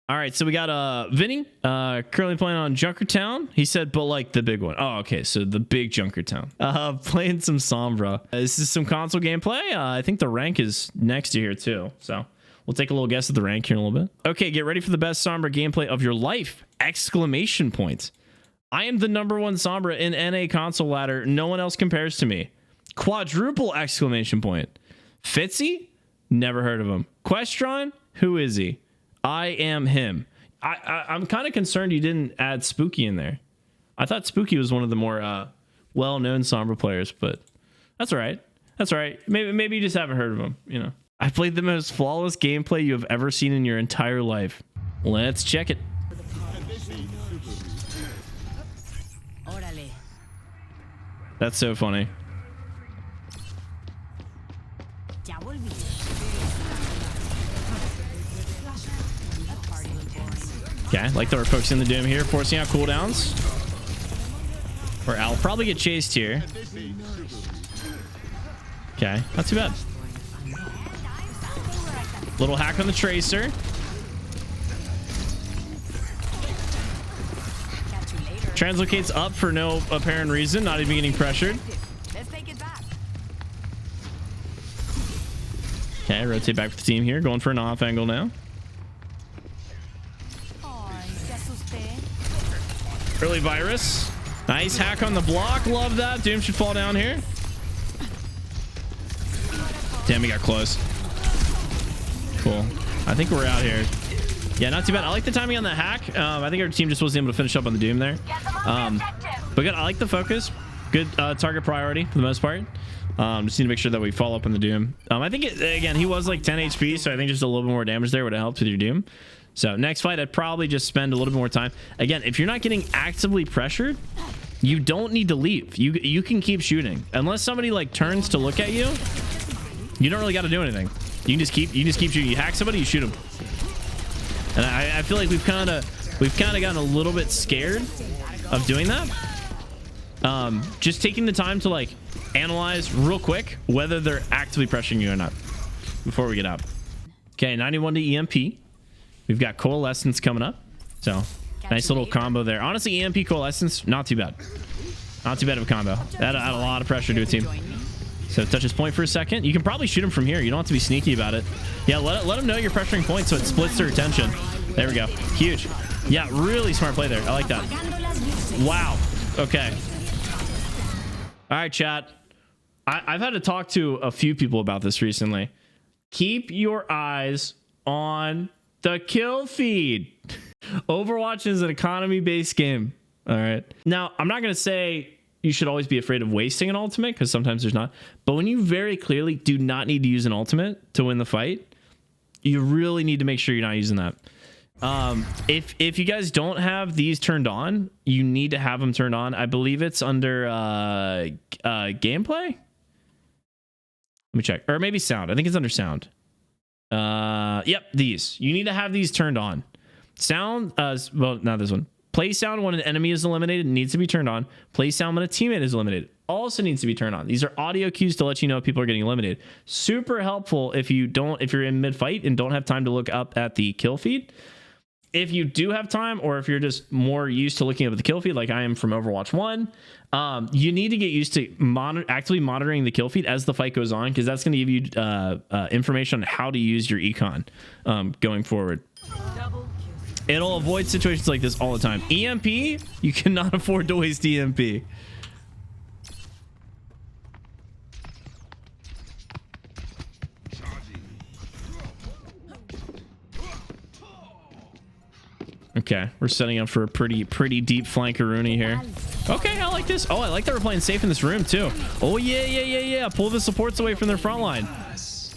All right, so we got Vinny currently playing on Junkertown. He said, but like the big one. Oh, okay, so the big Junkertown. Playing some Sombra. This is some console gameplay. I think the rank is next to here too. So we'll take a little guess at the rank here in a little bit. Okay, get ready for the best Sombra gameplay of your life! Exclamation point. I am the #1 Sombra in NA console ladder. No one else compares to me. Quadruple exclamation point. Fitzy? Never heard of him. Questron? Who is he? I am him. I'm kind of concerned you didn't add Spooki in there. I thought Spooki was one of the more well-known Sombra players, but that's all right. That's all right. Maybe you just haven't heard of him, you know. I played the most flawless gameplay you have ever seen in your entire life. Let's check it. That's so funny. Okay, like that we're focusing the Doom here, forcing out cooldowns. Or I'll probably get chased here. Okay, not too bad. Little hack on the Tracer. Translocates up for no apparent reason, not even getting pressured. Okay, rotate back with the team here, going for an off angle now. Early virus. Nice hack on the block. Love that. Doom should fall down here. Damn, he got close. Cool. I think we're out here. Yeah, not too bad. I like the timing on that hack. I think our team just wasn't able to finish up on the Doom there. But good. I like the focus. Good target priority for the most part. Just need to make sure that we follow up on the Doom. I think, again, he was like 10 HP, so I think just a little bit more damage there would have helped with your Doom. So next fight, I'd probably just spend a little bit more time. Again, if you're not getting actively pressured, you don't need to leave. You can keep shooting. Unless somebody like turns to look at you, you don't really got to do anything. You can just keep shooting. You hack somebody, you shoot them. And I feel like we've kind of gotten a little bit scared of doing that. Just taking the time to like analyze real quick whether they're actively pressuring you or not before we get out. Okay, 91 to EMP. We've got Coalescence coming up. So nice little combo there. Honestly, EMP Coalescence, not too bad. Not too bad of a combo. That add a lot of pressure to a team. So touch his point for a second. You can probably shoot him from here. You don't have to be sneaky about it. Yeah, let him know you're pressuring point so it splits their attention. There we go. Huge. Yeah, really smart play there. I like that. Wow. Okay. All right, chat. I've had to talk to a few people about this recently. Keep your eyes on the kill feed. Overwatch is an economy-based game. All right. Now, I'm not going to say you should always be afraid of wasting an ultimate, because sometimes there's not. But when you very clearly do not need to use an ultimate to win the fight, you really need to make sure you're not using that. If you guys don't have these turned on, you need to have them turned on. I believe it's under gameplay. Let me check. Or maybe sound. I think it's under sound. Yep, these. You need to have these turned on. Sound, well, not this one. Play sound when an enemy is eliminated needs to be turned on. Play sound when a teammate is eliminated also needs to be turned on. These are audio cues to let you know if people are getting eliminated. Super helpful if you're in mid-fight and don't have time to look up at the kill feed. If you do have time, or if you're just more used to looking up at the kill feed like I am from Overwatch 1, you need to get used to actively monitoring the kill feed as the fight goes on, because that's going to give you information on how to use your econ going forward. It'll avoid situations like this all the time. EMP, you cannot afford to waste EMP. Okay, we're setting up for a pretty deep flankaroonie here. Okay, I like this. Oh, I like that we're playing safe in this room too. Oh yeah. Pull the supports away from their front line.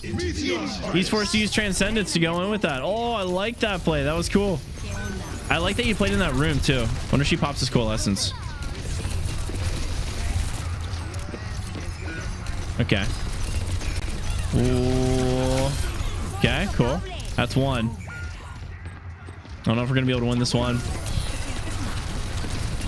He's forced to use Transcendence to go in with that. Oh, I like that play. That was cool. I like that you played in that room too. Wonder if she pops his Coalescence. Okay. Ooh. Okay, cool. That's one. I don't know if we're gonna be able to win this one.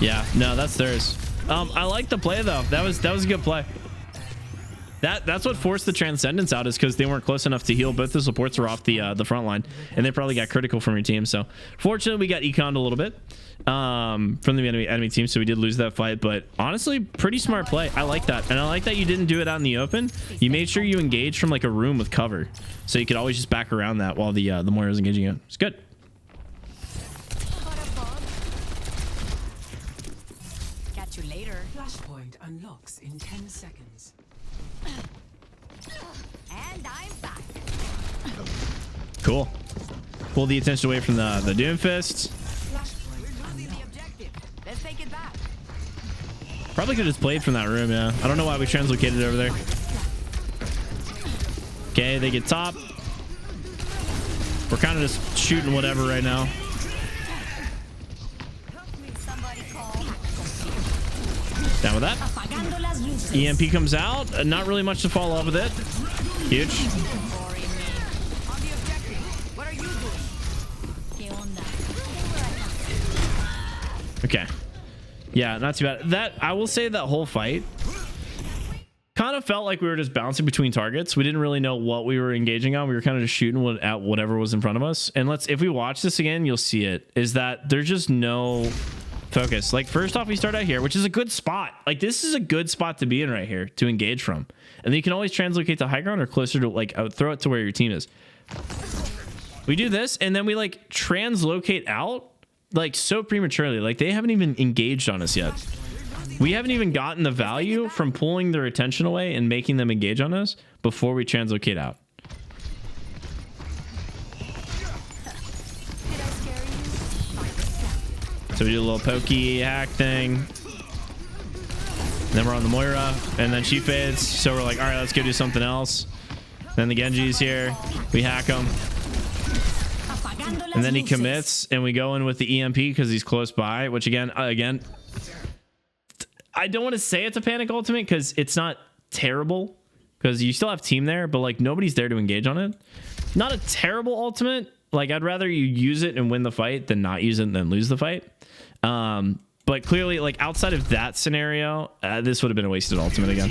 Yeah, no, that's theirs. I like the play though. That was a good play. That's what forced the Transcendence out, is because they weren't close enough to heal. Both the supports are off the front line, and they probably got critical from your team. So fortunately, we got econned a little bit from the enemy team, so we did lose that fight. But honestly, pretty smart play. I like that, and I like that you didn't do it out in the open. You made sure you engaged from like a room with cover, so you could always just back around that while the Moira was engaging you. It's good. Catch you later. Flashpoint unlocks in 10 seconds. And I'm back. Cool. Pull the attention away from the Doomfist. We're losing the objective. Let's take it back. Probably could have just played from that room, yeah. I don't know why we translocated over there. Okay, they get top. We're kind of just shooting whatever right now. Down with that. EMP comes out. Not really much to follow up with it. Huge. Okay. Yeah, not too bad. That, I will say, that whole fight kind of felt like we were just bouncing between targets. We didn't really know what we were engaging on. We were kind of just shooting at whatever was in front of us. And if we watch this again, you'll see it, is that there's just no focus. Like, first off, we start out here, which is a good spot. Like, this is a good spot to be in right here to engage from. And then you can always translocate to high ground or closer to, like, throw it to where your team is. We do this, and then we, like, translocate out, like, so prematurely. Like, they haven't even engaged on us yet. We haven't even gotten the value from pulling their attention away and making them engage on us before we translocate out. So we do a little pokey hack thing. And then we're on the Moira, and then she fades. So we're like, all right, let's go do something else. Then the Genji's here. We hack him. And then he commits, and we go in with the EMP because he's close by, which again, I don't want to say it's a panic ultimate because it's not terrible, because you still have team there, but like nobody's there to engage on it. Not a terrible ultimate. Like, I'd rather you use it and win the fight than not use it and then lose the fight. But clearly, like, outside of that scenario, this would have been a wasted ultimate again.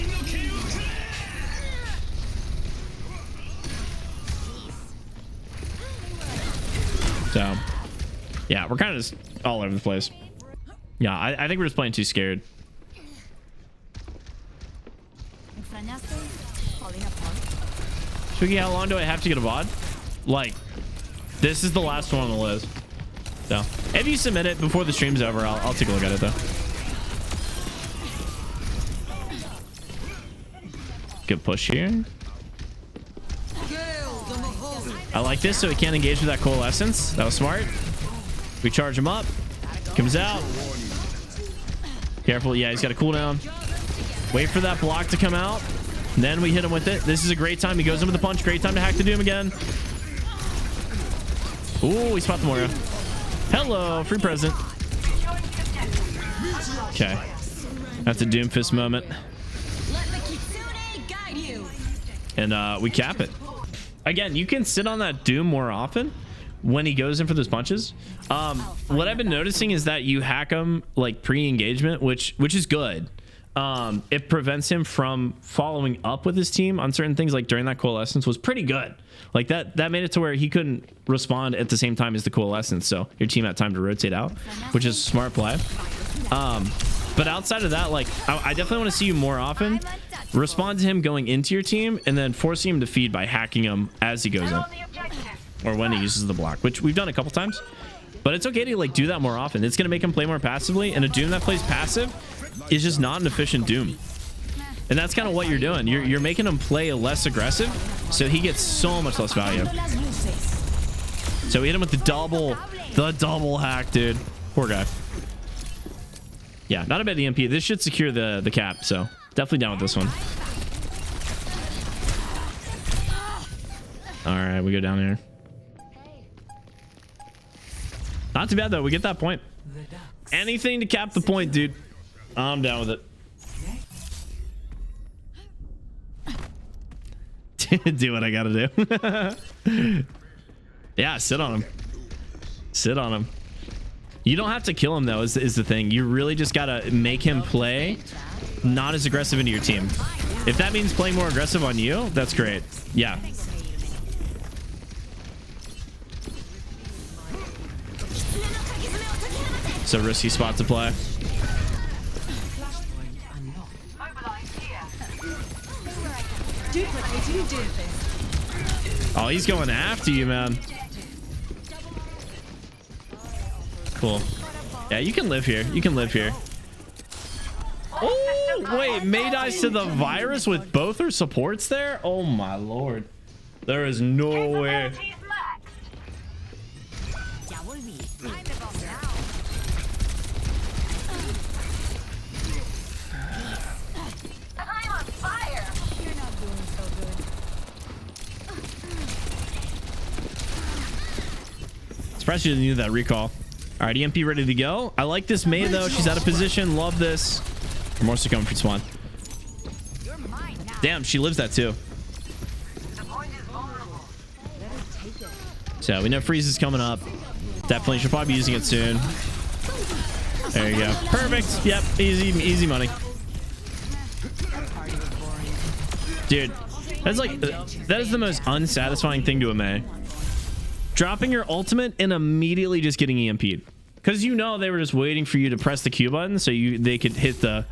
So, yeah, we're kind of just all over the place. Yeah, I think we're just playing too scared. Spooki, how long do I have to get a VOD? Like, this is the last one on the list. So, if you submit it before the stream's over, I'll take a look at it, though. Good push here. I like this, so he can't engage with that coalescence. That was smart. We charge him up. Comes out. Careful. Yeah, he's got a cooldown. Wait for that block to come out. Then we hit him with it. This is a great time. He goes in with the punch. Great time to hack the Doom again. Ooh, we spot the Moira. Hello, free present. Okay. That's a Doomfist moment. And we cap it. Again, you can sit on that Doom more often when he goes in for those punches. What I've been noticing is that you hack him like pre-engagement, which is good. It prevents him from following up with his team on certain things, like during that coalescence was pretty good. Like that made it to where he couldn't respond at the same time as the coalescence, so your team had time to rotate out, which is smart play. But outside of that, like, I definitely want to see you more often respond to him going into your team and then forcing him to feed by hacking him as he goes in, or when he uses the block, which we've done a couple times. But it's okay to like do that more often. It's going to make him play more passively, and a Doom that plays passive is just not an efficient Doom. And that's kind of what you're doing. You're making him play less aggressive, so he gets so much less value. So we hit him with the double hack, dude. Poor guy. Yeah, not a bad EMP. This should secure the cap, so definitely down with this one. All right, we go down here. Not too bad, though. We get that point. Anything to cap the point, dude. I'm down with it. Do what I gotta do. Yeah, sit on him. Sit on him. You don't have to kill him, though, is the thing. You really just gotta make him play not as aggressive into your team. If that means playing more aggressive on you, that's great. Yeah. It's a risky spot to play. Oh, he's going after you, man. Cool. Yeah, you can live here. You can live here. Oh, wait. May dies to the virus with both her supports there? Oh, my lord. There is no way. Surprised you didn't need that recall. All right, EMP ready to go. I like this May though. She's out of position. Love this. More to come for Swan. Damn, she lives that too. So we know Freeze is coming up. Definitely should probably be using it soon. There you go. Perfect. Yep. Easy money. Dude, that's like, that is the most unsatisfying thing to a May. Dropping your ultimate and immediately just getting EMP'd. Because you know they were just waiting for you to press the Q button so they could hit the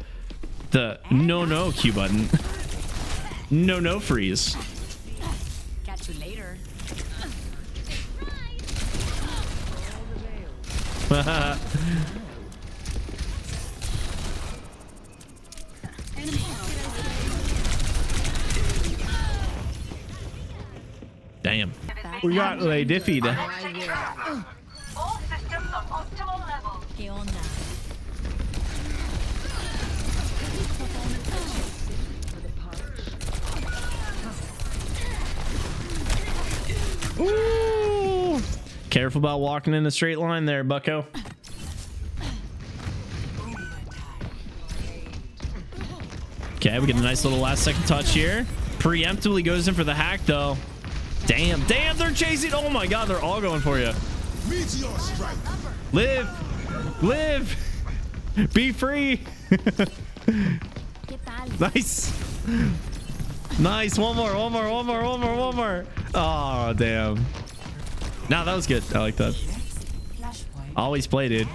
no Q button. No freeze. Catch you later. Damn. We got a diffied. All systems on optimal level. ¿Qué onda? Ooh. Careful about walking in a straight line there, bucko. Okay, we get a nice little last second touch here. Preemptively goes in for the hack though. Damn, they're chasing. Oh my god, they're all going for you. Live. Be free. Nice. One more. Oh, damn. Nah, that was good. I like that. Always play, dude.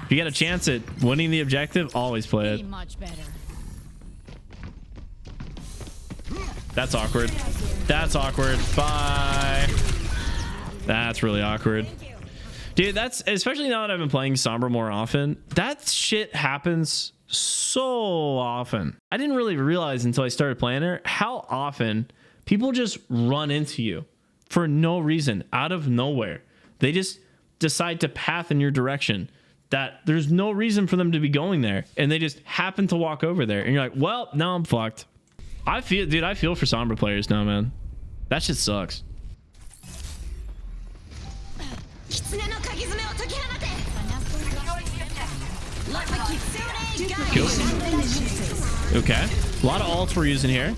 If you get a chance at winning the objective, always play it. Much better. That's awkward. Bye. That's really awkward. Dude, that's, especially now that I've been playing Sombra more often, that shit happens so often. I didn't really realize until I started playing her how often people just run into you for no reason, out of nowhere. They just decide to path in your direction that there's no reason for them to be going there, and they just happen to walk over there, and you're like, well, now I'm fucked. I feel for Sombra players now, man. That shit sucks. Cool. Okay. A lot of ults we're using here.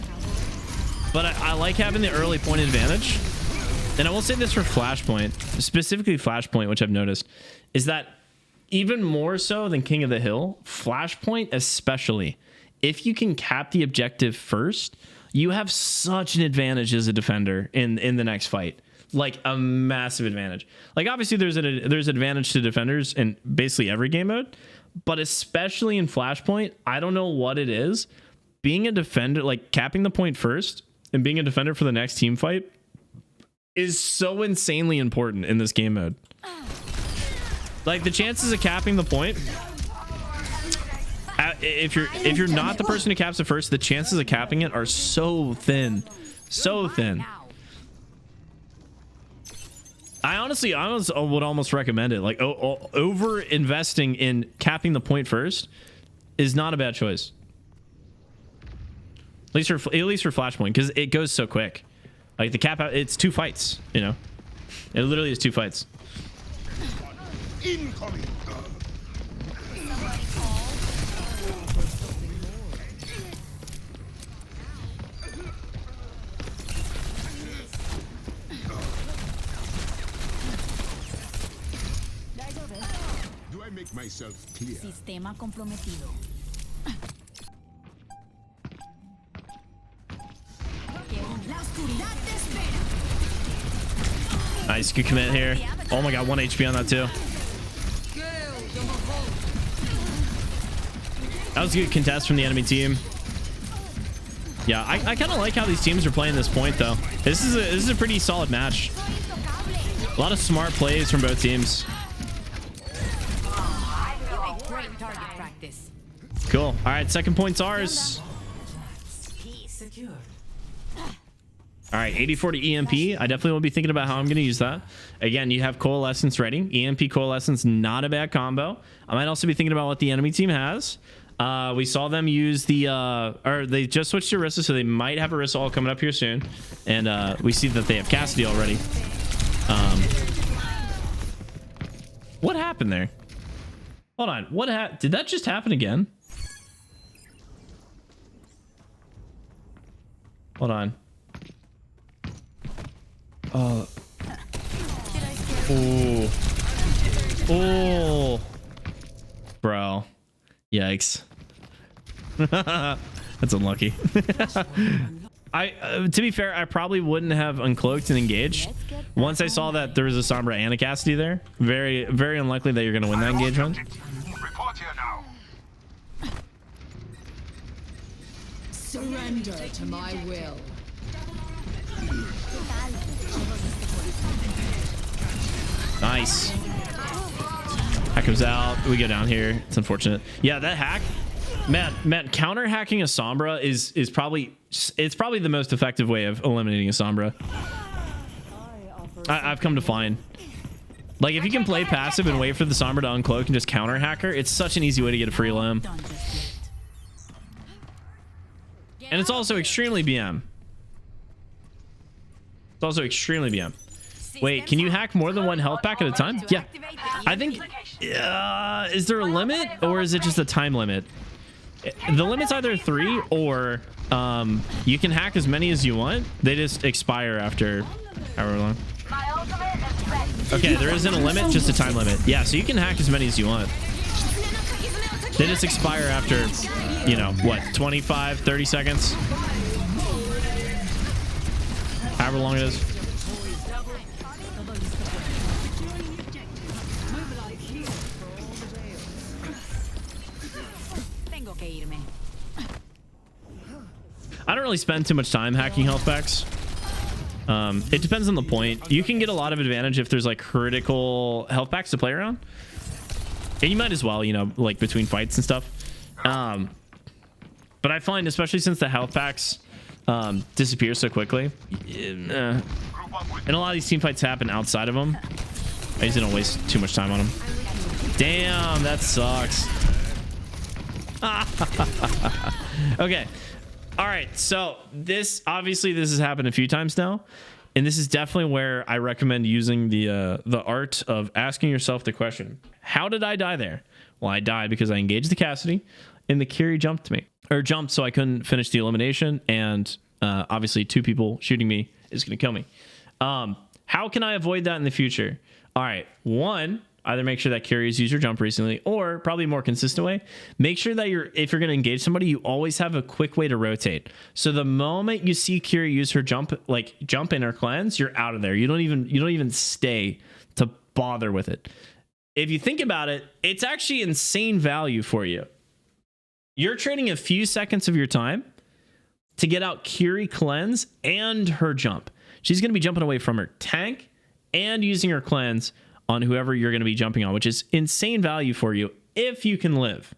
But I like having the early point advantage. And I will say this for Flashpoint, specifically Flashpoint, which I've noticed, is that even more so than King of the Hill, Flashpoint especially, if you can cap the objective first, you have such an advantage as a defender in the next fight. Like a massive advantage. Like obviously there's advantage to defenders in basically every game mode, but especially in Flashpoint, I don't know what it is. Being a defender, like capping the point first and being a defender for the next team fight is so insanely important in this game mode. Like the chances of capping the point, if you're not the person who caps it first, the chances of capping it are so thin. I would almost recommend it. Like over investing in capping the point first is not a bad choice. At least for Flashpoint, because it goes so quick. Like the cap out, it's 2 fights. You know, it literally is 2 fights. Incoming. Do I make myself clear? Sistema comprometido. Nice. Good commit here. Oh my god, 1 HP on that too. That was a good contest from the enemy team. Yeah, I kind of like how these teams are playing this point though. This is a pretty solid match. A lot of smart plays from both teams. Great target practice. Cool. All right, second point's ours. Secured. All right, 80/40 EMP. I definitely will be thinking about how I'm going to use that. Again, you have Coalescence ready. EMP Coalescence, not a bad combo. I might also be thinking about what the enemy team has. We saw them use the, or they just switched to Orisa, so they might have Orisa all coming up here soon. And we see that they have Cassidy already. What happened there? Hold on. Did that just happen again? Hold on. Oh. Oh. Bro. Yikes. That's unlucky. To be fair, I probably wouldn't have uncloaked and engaged once I saw that there was a Sombra and a Cassidy there. Very, very unlikely that you're going to win that engagement. Report here now. Surrender to my will. Nice. Hack comes out. We go down here. It's unfortunate. Yeah, that hack, Matt, counter hacking a Sombra is probably the most effective way of eliminating a Sombra. I've come to find. Like, if you can play passive and wait for the Sombra to uncloak and just counter hack her, it's such an easy way to get a free limb. And it's also extremely BM. It's also extremely BM. Wait, can you hack more than one health pack at a time? Yeah. I think, is there a limit or is it just a time limit? The limit's either 3 or you can hack as many as you want. They just expire after however long. Okay, there isn't a limit, just a time limit. Yeah, so you can hack as many as you want. They just expire after, you know, what, 25, 30 seconds? However long it is. I don't really spend too much time hacking health packs. It depends on the point. You can get a lot of advantage if there's like critical health packs to play around. And you might as well, you know, like between fights and stuff. But I find, especially since the health packs disappear so quickly, and a lot of these team fights happen outside of them, I usually don't waste too much time on them. Damn, that sucks. Okay. All right, so this has happened a few times now, and this is definitely where I recommend using the art of asking yourself the question: how did I die there? Well, I died because I engaged the Cassidy, and the Kiri jumped so I couldn't finish the elimination, and obviously 2 people shooting me is going to kill me. How can I avoid that in the future? All right, 1. Either make sure that Kiri's used your jump recently, or probably a more consistent way, make sure that if you're going to engage somebody, you always have a quick way to rotate. So the moment you see Kiri use her jump in or cleanse, you're out of there. You don't even stay to bother with it. If you think about it, it's actually insane value for you. You're trading a few seconds of your time to get out Kiri cleanse and her jump. She's going to be jumping away from her tank and using her cleanse on whoever you're going to be jumping on, which is insane value for you if you can live.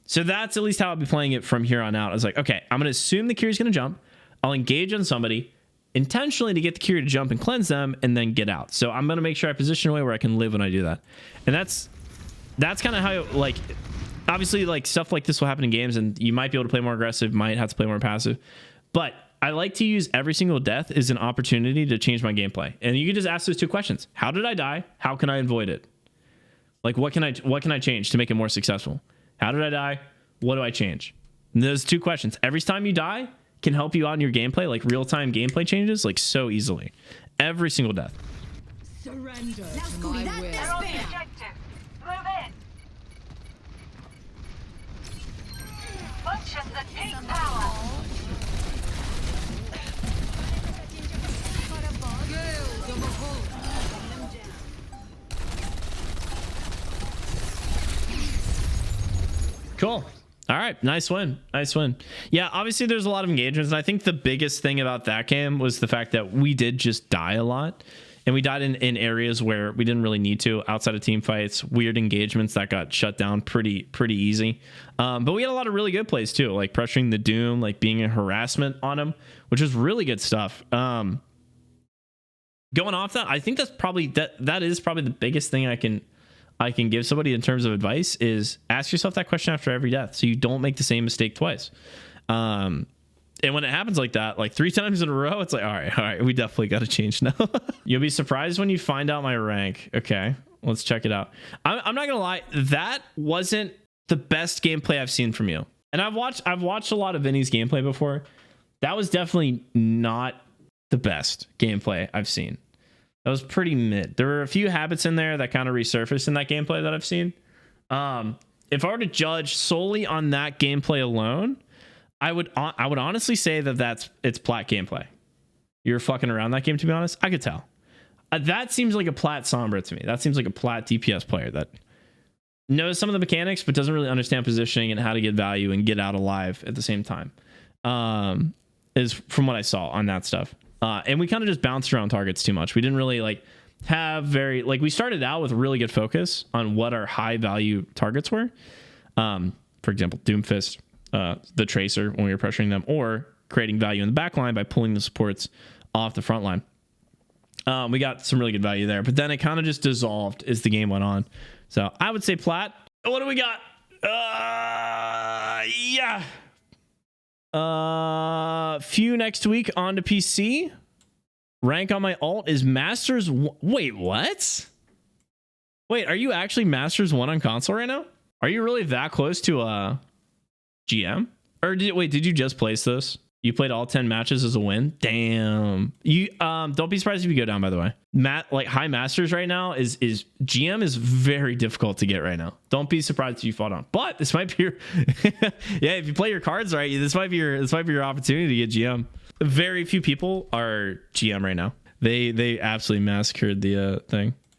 So that's at least how I'll be playing it from here on out. I was like, okay, I'm going to assume the Kiri's going to jump. I'll engage on somebody intentionally to get the Kiri to jump and cleanse them and then get out. So I'm going to make sure I position a way where I can live when I do that. And that's kind of how, like, obviously, like, stuff like this will happen in games and you might be able to play more aggressive, might have to play more passive. But I like to use every single death as an opportunity to change my gameplay. And you can just ask those 2 questions. How did I die? How can I avoid it? Like, what can I change to make it more successful? How did I die? What do I change? And those 2 questions. Every time you die can help you out in your gameplay, like real-time gameplay changes, like so easily. Every single death. Surrender to my will. Objective. Move in. Bunches that take power. Cool. All right, nice win. Nice win. Yeah, obviously there's a lot of engagements, and I think the biggest thing about that game was the fact that we did just die a lot, and we died in areas where we didn't really need to, outside of team fights, weird engagements that got shut down pretty easy. But we had a lot of really good plays too, like pressuring the Doom, like being a harassment on him, which is really good stuff. Going off that, I think that's probably that is probably the biggest thing I can give somebody in terms of advice is ask yourself that question after every death so you don't make the same mistake twice. And when it happens like that, like 3 times in a row, it's like, all right, we definitely got to change now. You'll be surprised when you find out my rank. Okay, let's check it out. I'm not gonna lie, that wasn't the best gameplay I've seen from you. And I've watched a lot of Vinny's gameplay before. That was definitely not the best gameplay I've seen. That was pretty mid. There were a few habits in there that kind of resurfaced in that gameplay that I've seen. If I were to judge solely on that gameplay alone, I would honestly say that it's plat gameplay. You're fucking around that game, to be honest. I could tell. That seems like a plat Sombra to me. That seems like a plat DPS player that knows some of the mechanics but doesn't really understand positioning and how to get value and get out alive at the same time. Is from what I saw on that stuff. And we kind of just bounced around targets too much. We didn't really like have we started out with really good focus on what our high value targets were. For example, Doomfist, the Tracer when we were pressuring them, or creating value in the back line by pulling the supports off the front line. We got some really good value there, but then it kind of just dissolved as the game went on. So I would say plat. What do we got? Yeah. Few next week on to PC. Rank on my alt is Masters. Wait, what? Wait, are you actually Masters 1 on console right now? Are you really that close to GM? Or did you just place this? You played all 10 matches as a win? Damn. You don't be surprised if you go down, by the way. Like high Masters right now is GM is very difficult to get right now. Don't be surprised if you fall down. But this might be your yeah, if you play your cards right, this might be your opportunity to get GM. Very few people are GM right now. They absolutely massacred the thing.